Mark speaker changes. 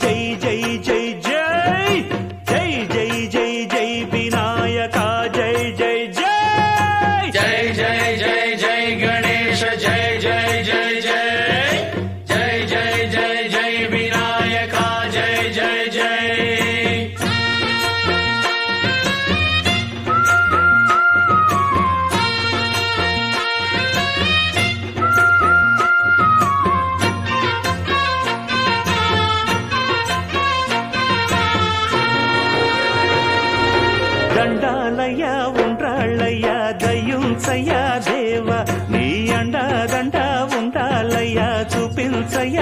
Speaker 1: జై జై జై జై జై జై జై జై వినాయక జై జై జై
Speaker 2: జై జై జై జై గణేశ జై జై జై జై జై జై జై జై వినాయక జై జై జై
Speaker 1: దండాలయ్య ఉండ్రాళ్ళయ్య దయ్యుంచయ్య దేవ నీ అండ దండ ఉండాలయ్య చూపించయ్య